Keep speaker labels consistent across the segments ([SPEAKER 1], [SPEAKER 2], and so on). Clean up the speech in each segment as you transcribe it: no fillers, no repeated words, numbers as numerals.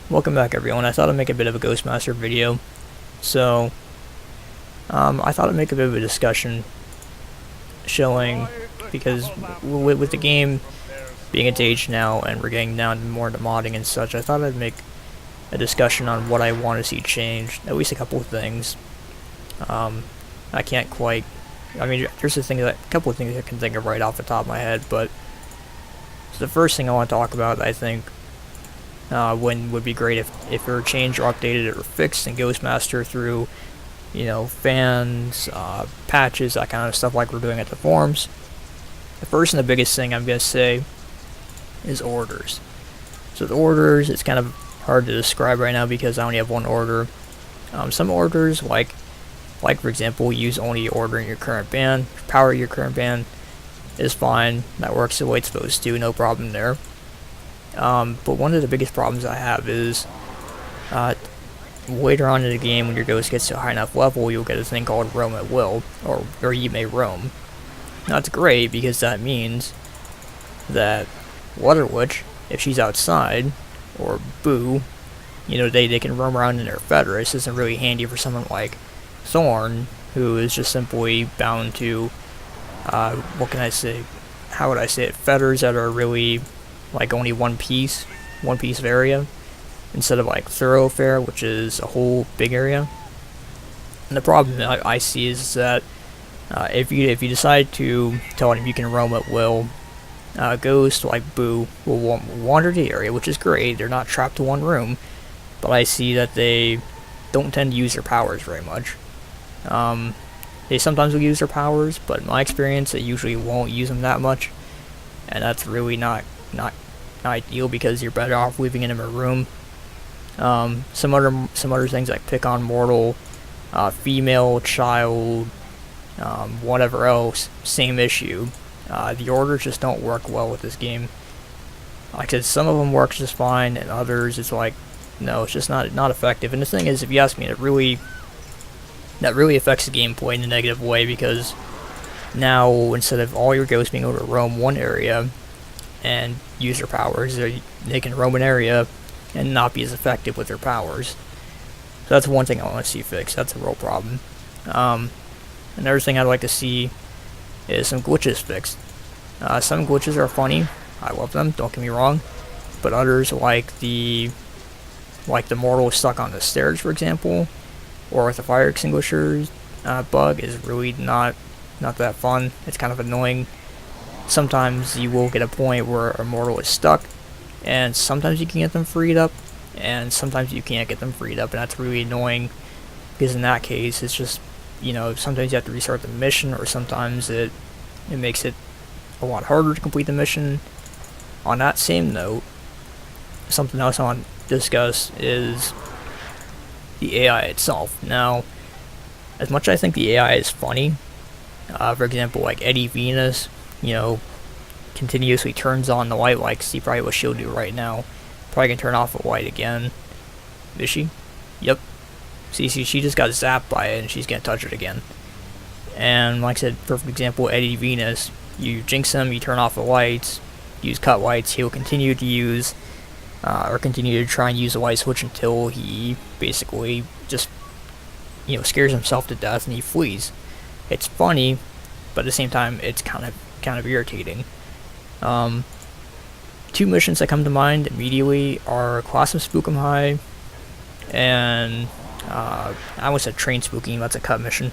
[SPEAKER 1] Welcome back, everyone. I thought I'd make a bit of a Ghostmaster video. So, I thought I'd make a bit of a discussion showing, because with the game being its age now and we're getting down more into modding and such, I thought I'd make a discussion on what I want to see changed, at least a couple of things. I can't quite, there's a couple of things I can think of right off the top of my head, but the first thing I want to talk about, I think, when would be great if it were changed or updated or fixed in Ghostmaster through, fans, patches, that kind of stuff like we're doing at the forums. The first and the biggest thing I'm going to say is orders. So the orders, it's kind of hard to describe right now because I only have one order. Some orders, like for example, use only order in your current band, power your current band, is fine. That works the way it's supposed to, no problem there. But one of the biggest problems I have is later on in the game, when your ghost gets to a high enough level, you'll get a thing called roam at will, or you may roam. Now it's great because that means that Water Witch, if she's outside, or Boo, they can roam around in their feather. This isn't really handy for someone like Thorn, who is just simply bound to, what can I say, how would I say it, feathers that are really like only one piece of area, instead of like Thoroughfare, which is a whole big area. And the problem that I see is that if you decide to tell him you can roam at will, Ghost, like Boo, will wander the area, which is great. They're not trapped to one room, but I see that they don't tend to use their powers very much. They sometimes will use their powers, but in my experience, they usually won't use them that much, and that's really not ideal because you're better off leaving it in a room. Some other things like pick on mortal, female, child, whatever else, same issue. The orders just don't work well with this game. Like I said, some of them work just fine, and others it's like, no, it's just not effective. And the thing is, if you ask me, that really affects the gameplay in a negative way, because now instead of all your ghosts being able to roam one area and use their powers, they can roam an area and not be as effective with their powers. So that's one thing I want to see fixed. That's a real problem. Another thing I'd like to see is some glitches fixed. Some glitches are funny. I love them, don't get me wrong. But others, like the mortal stuck on the stairs, for example, or with the fire extinguishers bug, is really not that fun. It's kind of annoying. Sometimes you will get a point where a mortal is stuck, and sometimes you can get them freed up, and sometimes you can't get them freed up, and that's really annoying, because in that case, it's just, sometimes you have to restart the mission, or sometimes it makes it a lot harder to complete the mission. On that same note, something else I want to discuss is the AI itself. Now, as much as I think the AI is funny, for example, like Eddie Venus, continuously turns on the light, like see probably what she'll do right now. Probably can turn off the light again. Is she? Yep. See, she just got zapped by it and she's gonna touch it again. And like I said, perfect example, Eddie Venus. You jinx him, you turn off the lights, use cut lights, he'll continue to use, or continue to try and use the light switch until he basically just, scares himself to death and he flees. It's funny, but at the same time, it's kind of irritating. Two missions that come to mind immediately are Class of Spookum High and I almost said Train Spooking, that's a cut mission.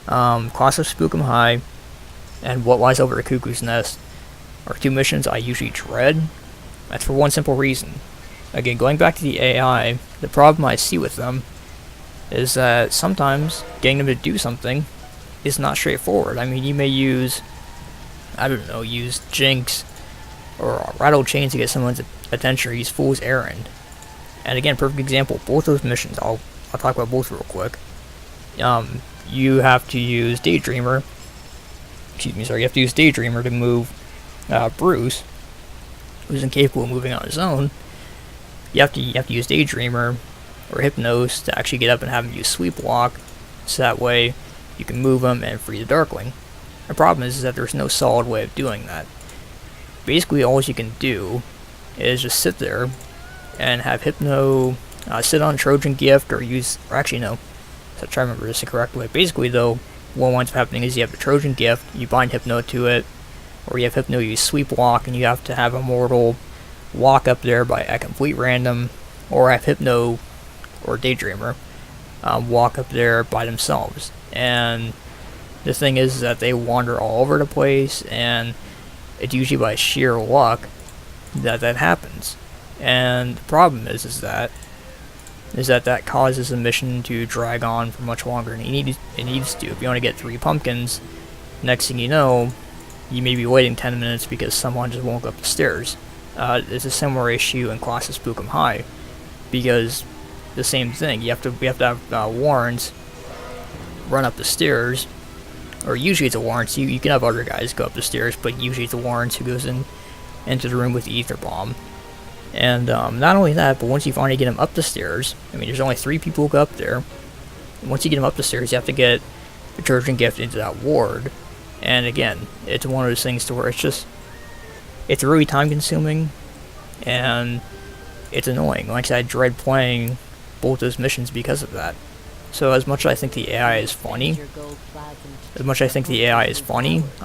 [SPEAKER 1] Class of Spookum High and What Lies Over the Cuckoo's Nest are two missions I usually dread. That's for one simple reason. Again, going back to the AI, the problem I see with them is that sometimes getting them to do something is not straightforward. I mean, you may use, use Jinx or Rattle Chain to get someone's attention, or use Fool's Errand. And again, perfect example, both those missions, I'll talk about both real quick. You have to use Daydreamer, you have to use Daydreamer to move Bruce, who's incapable of moving on his own. You have to use Daydreamer or Hypnose to actually get up and have him use Sleepwalk, so that way you can move him and free the Darkling. The problem is that there's no solid way of doing that. Basically, all you can do is just sit there and have Hypno sit on Trojan Gift or use, or actually no, so try to remember this the correct way. Basically though, what winds up happening is you have the Trojan Gift, you bind Hypno to it, or you have Hypno use Sweep Walk, and you have to have Immortal walk up there by a complete random, or have Hypno or Daydreamer walk up there by themselves. And the thing is that they wander all over the place, and it's usually by sheer luck that that happens. And the problem is that causes the mission to drag on for much longer than it needs to. If you want to get 3 pumpkins, next thing you know, you may be waiting 10 minutes because someone just won't go up the stairs. It's a similar issue in Colossus Spookum High, because the same thing. We have to have Warrens run up the stairs, or usually it's a Warrens. You can have other guys go up the stairs, but usually it's a Warrens who goes into the room with the Ether Bomb. And not only that, but once you finally get him up the stairs, I mean, there's only 3 people who go up there. Once you get him up the stairs, you have to get the Trojan Gift into that ward. And again, it's one of those things to where it's really time consuming, and it's annoying. Like I said, I dread playing both those missions because of that. So as much as I think the AI is funny,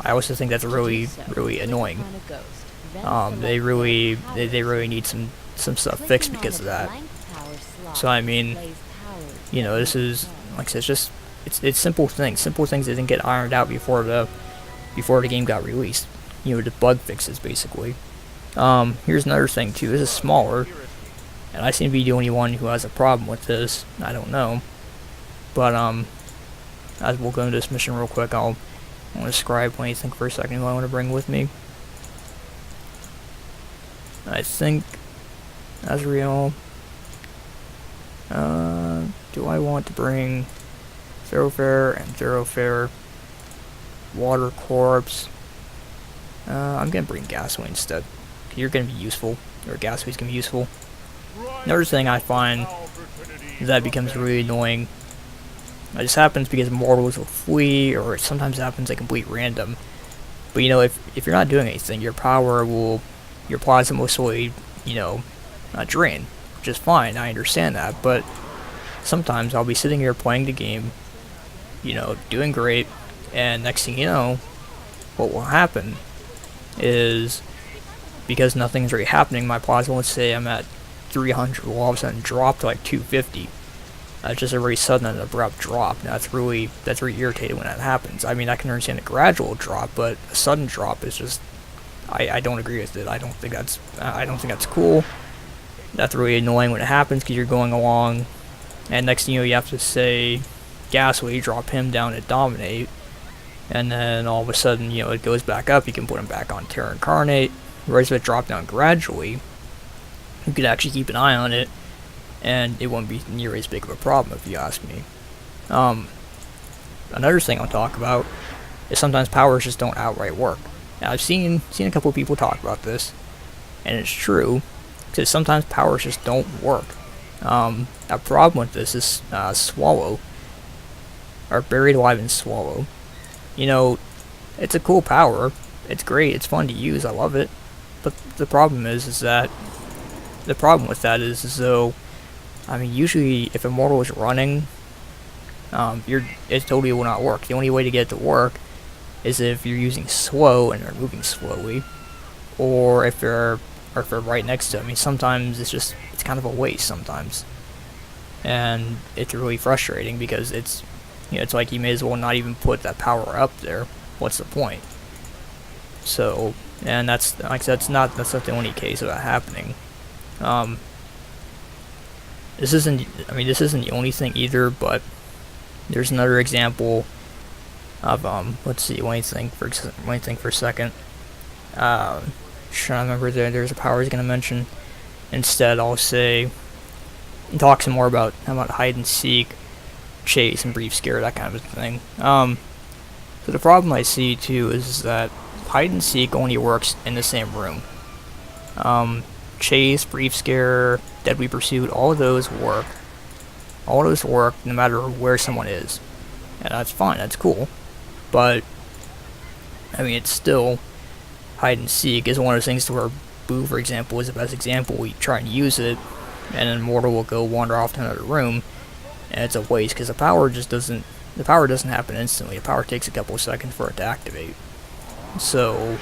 [SPEAKER 1] I also think that's really, really annoying. They really need some stuff fixed because of that. So I mean, you know, this is, like I said, it's simple things that didn't get ironed out before the game got released. You know, the bug fixes basically. Here's another thing too. This is smaller, and I seem to be the only one who has a problem with this. I don't know, but as we'll go into this mission real quick, I'll describe what you think for a second. Who I want to bring with me. I think Azrael. Do I want to bring Thoroughfare and Thoroughfare, Water Corpse? I'm gonna bring Gasway instead. You're gonna be useful, or Gasway's gonna be useful. Another thing I find that becomes really annoying. This happens because mortals will flee, or it sometimes happens at complete random. But you know, if you're not doing anything, your plasma will slowly, you know, drain, which is fine. I understand that, but sometimes I'll be sitting here playing the game, you know, doing great, and next thing you know, what will happen is, because nothing's really happening, my plasma, let's say I'm at 300, will all of a sudden drop to like 250. That's just a very sudden and abrupt drop. Now that's really irritating when that happens. I mean, I can understand a gradual drop, but a sudden drop is just, I don't agree with it. I don't think that's cool. That's really annoying when it happens, because you're going along, and next thing you know, you have to say Gasway, drop him down to Dominate, and then all of a sudden, you know, it goes back up. You can put him back on Terra Incarnate. Whereas if it dropped down gradually, you could actually keep an eye on it, and it won't be near as big of a problem, if you ask me. Another thing I'll talk about is sometimes powers just don't outright work. Now, I've seen a couple of people talk about this, and it's true, because sometimes powers just don't work. A problem with this is Swallow, or Buried Alive in Swallow. You know, it's a cool power, it's great, it's fun to use, I love it, but the problem is that, though, I mean, usually if Immortal is running, it totally will not work. The only way to get it to work is if you're using slow and they're moving slowly, or if they're right next to it. I mean, sometimes it's kind of a waste sometimes, and it's really frustrating because it's like you may as well not even put that power up there. What's the point? So, and that's, like I said, that's not the only case of that happening. This isn't the only thing either, but there's another example of let's see, let me think for a second. Trying to remember there's a power I was gonna mention. Instead, I'll say, talk some more about hide and seek, chase, and brief scare, that kind of thing. So the problem I see too is that hide and seek only works in the same room. Chase, brief scare, deadly pursuit, all of those work. All of those work no matter where someone is, and that's fine. That's cool. But I mean, it's still, hide and seek is one of those things to where Boo, for example, is the best example. We try and use it and then Mortal will go wander off to another room, and it's a waste because the power doesn't happen instantly. The power takes a couple of seconds for it to activate. So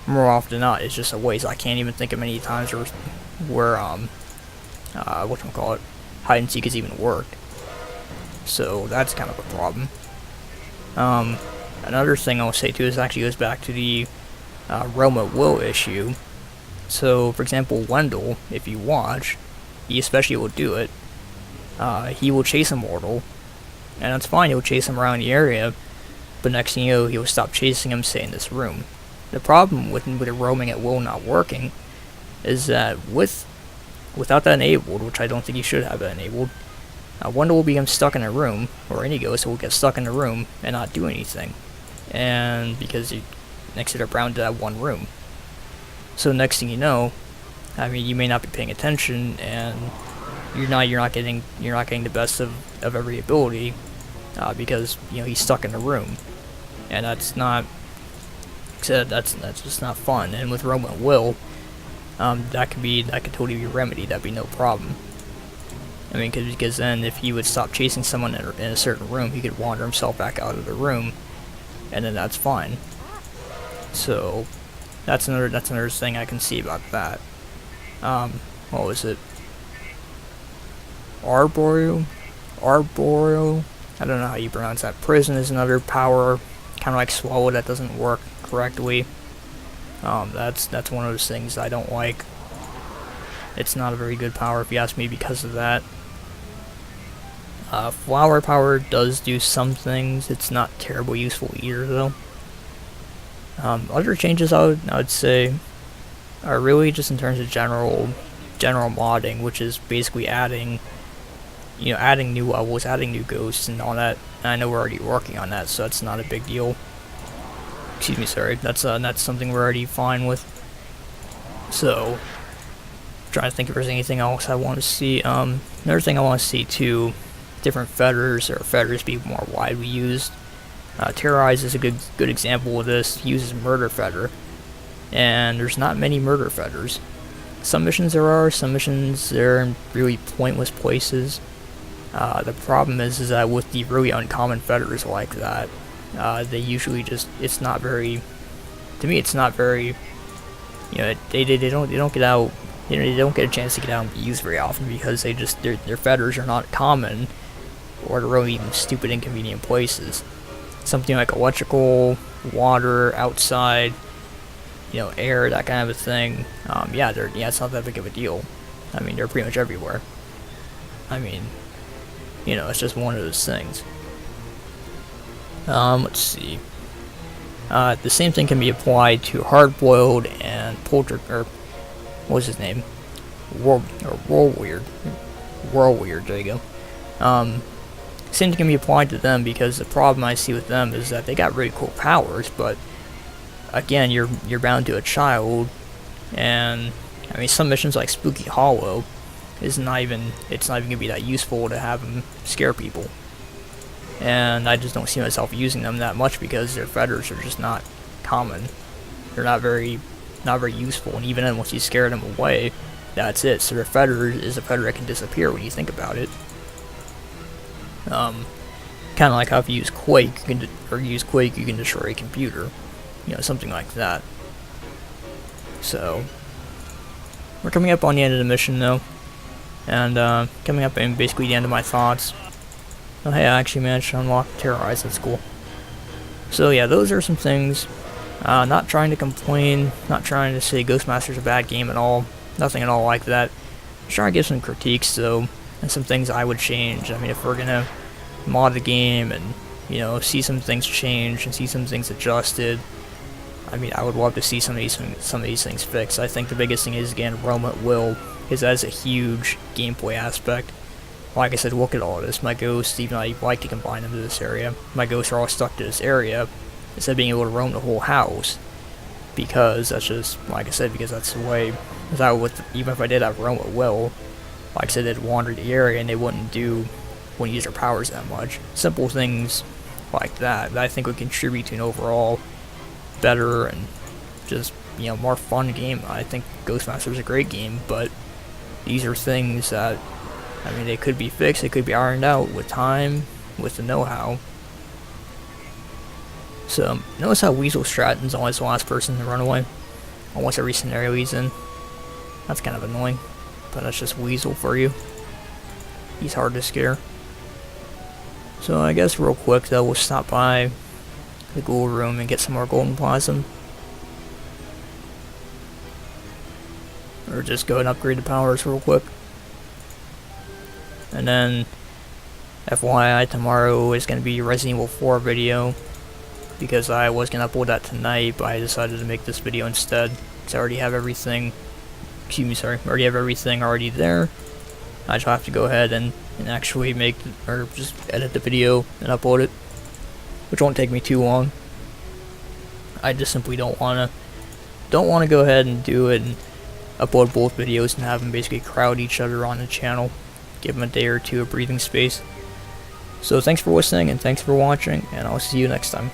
[SPEAKER 1] more often than not, it's just a waste. I can't even think of many times where whatchamacallit, hide and seek has even worked. So that's kind of a problem. Another thing I'll say too is actually goes back to the Rome at will issue. So, for example, Wendell, if you watch, he especially will do it. He will chase Immortal, and that's fine. He'll chase him around the area, but next thing you know, he will stop chasing him, stay in this room. The problem with the roaming at will not working is that without that enabled, which I don't think you should have that enabled, Wendell will become stuck in a room, or any ghost will get stuck in a room and not do anything. And because next to they're bound to that one room. So next thing you know, I mean, you may not be paying attention, and you're not getting the best of every ability, because he's stuck in a room, and that's just not fun. And with Rome at will, that could totally be remedied. That'd be no problem. I mean, because then if he would stop chasing someone in a certain room, he could wander himself back out of the room, and then that's fine. So that's another thing I can see about that. What was it? Arboreal? I don't know how you pronounce that. Prison is another power, kind of like Swallow, that doesn't work correctly. That's one of those things I don't like. It's not a very good power, if you ask me, because of that. Flower power does do some things. It's not terribly useful either, though. Other changes I would say are really just in terms of general modding, which is basically adding new levels, adding new ghosts and all that. And I know we're already working on that, so that's not a big deal. Excuse me, sorry. That's something we're already fine with. So, trying to think if there's anything else I want to see. Another thing I want to see too, different feathers be more widely used. Terrorize is a good example of this. He uses Murder Feather, and there's not many Murder Feathers. Some missions there are, some missions they're in really pointless places. The problem is that with the really uncommon feathers like that, they usually just, it's not very, to me it's not very, they don't get out, they don't get a chance to get out and be used very often because their feathers are not common, or they're really even stupid inconvenient places. Something like electrical, water, outside, air, that kind of a thing. It's not that big of a deal. I mean, they're pretty much everywhere. I mean, it's just one of those things. Let's see. The same thing can be applied to hard-boiled and what was his name? Whirlweird. There you go. Same thing can be applied to them, because the problem I see with them is that they got really cool powers, but again, you're bound to a child, and I mean, some missions like Spooky Hollow it's not even gonna be that useful to have them scare people, and I just don't see myself using them that much because their feathers are just not common. They're not very useful, and even then, once you scare them away, that's it. So their feather is a feather that can disappear when you think about it. Kind of like how if you use Quake, you can destroy a computer, something like that. So we're coming up on the end of the mission though, and coming up in basically the end of my thoughts. Oh hey, I actually managed to unlock Terrorize. That's cool. So yeah, those are some things. Not trying to complain, not trying to say Ghostmaster's a bad game at all. Nothing at all like that. Just trying to give some critiques though, and some things I would change. I mean, if we're gonna mod the game and see some things change and see some things adjusted, I mean, I would love to see some of these things fixed. I think the biggest thing is, again, Rome at will, because that is a huge gameplay aspect. Like I said, look at all of this. My ghosts, even though I like to combine them to this area, my ghosts are all stuck to this area instead of being able to roam the whole house, because that's just, like I said, because that's the way. Even if I did have Rome at will, like I said, they'd wander the area and they wouldn't use their powers that much. Simple things like that I think would contribute to an overall better and just more fun game. I think Ghostmaster is a great game, but these are things that, I mean, they could be fixed, they could be ironed out with time, with the know-how. So, notice how Weasel Stratton's always the last person to run away, almost every scenario he's in. That's kind of annoying, but that's just Weasel for you. He's hard to scare. So I guess real quick though, we'll stop by the ghoul room and get some more golden plasm. Or just go and upgrade the powers real quick. And then, FYI, tomorrow is going to be Resident Evil 4 video. Because I was going to upload that tonight, but I decided to make this video instead. Because I already have everything, already have everything already there. I just have to go ahead and actually make, or just edit the video and upload it. Which won't take me too long. I just simply don't want to go ahead and do it and upload both videos and have them basically crowd each other on the channel. Give them a day or two of breathing space. So thanks for listening and thanks for watching, and I'll see you next time.